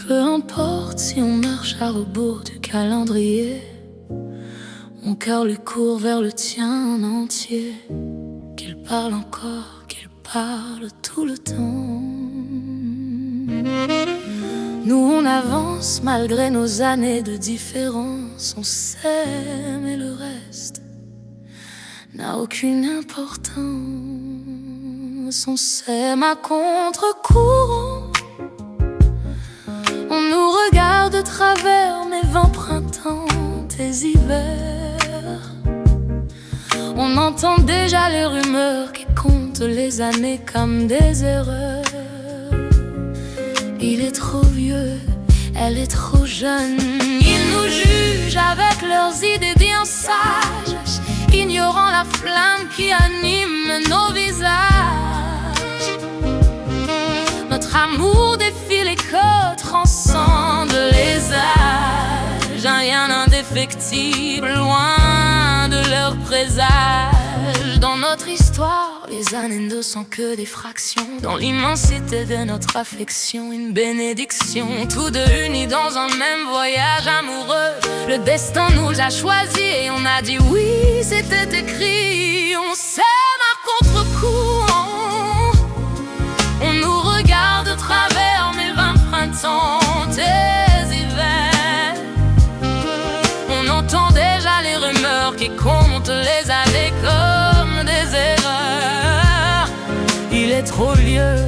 Peu importe si on marche à rebours du calendrier, mon cœur lui court vers le tien en entier. Qu'il parle encore, qu'il parle tout le temps. Nous on avance malgré nos années de différence. On s'aime et le reste n'a aucune importance. On s'aime à contre-courant. On nous regarde de travers mes 20 printemps, tes hivers. On entend déjà les rumeurs qui comptent les années comme des erreurs. Il est trop vieux, elle est trop jeune. Ils nous jugent avec leurs idées bien sages, ignorant la flamme qui anime nos visages. Notre amour défie les côtes, transcende les âges. Un rien indéfectible, loin de leur présage. Dans notre histoire, les années ne sont que des fractions. Dans l'immensité de notre affection, une bénédiction. Tous deux unis dans un même voyage amoureux. Le destin nous a choisis et on a dit oui, c'était écrit. On s'aime à contre-courant. On nous regarde de travers mes 20 printemps, tes hivers. On entend déjà les rumeurs qui comptent les années comme des erreurs. Il est trop vieux,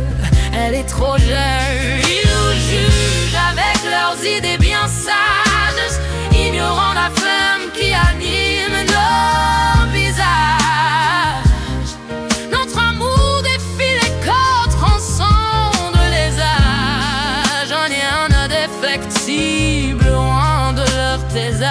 elle est trop jeune. Ils nous jugent avec leurs idées bien sages, ignorant la flamme qui anime nos visages. Notre amour défie les côtes, transcende les âges. Un lien indéfectible, loin de leur présage.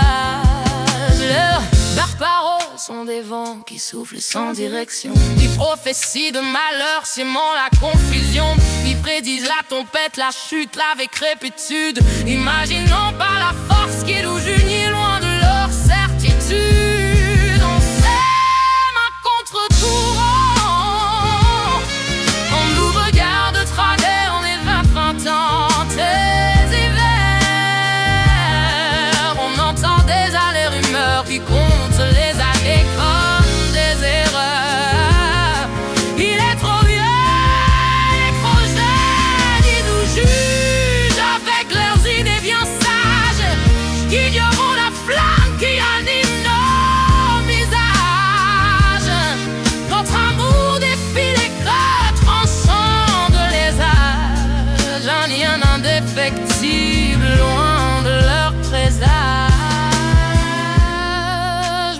Leurs barbaros sont des vents qui soufflent sans direction. Ils prophéties de malheur, sémant la confusion. Ils prédisent la tempête, la chute, la décrépitude. Imaginant pas la force qui nous unit, loin de leur certitude. On s'aime à contre-courant. On nous regarde de travers, on est 20 printemps, tes hivers. On entend déjà les rumeurs qui comptent les années comme des erreurs. Il est trop vieux, il est trop jeune. Ils nous jugent avec leurs idées bien sages, ignorant la flamme qui anime nos visages. Notre amour défie les côtes, transcende les âges. Un lien indéfectible, loin de leur présage.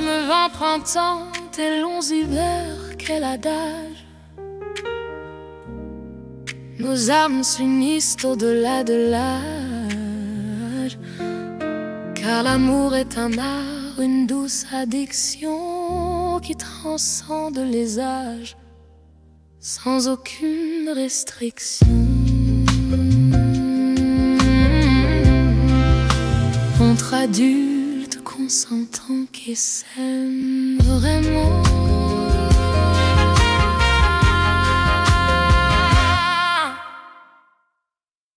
Me 20 printemps, tes longs hivers, quel adage. Nos âmes s'unissent au-delà de l'âge. Car l'amour est un art, une douce addiction qui transcende les âges, sans aucune restriction. Entre adultes consentants qui s'aiment vraiment.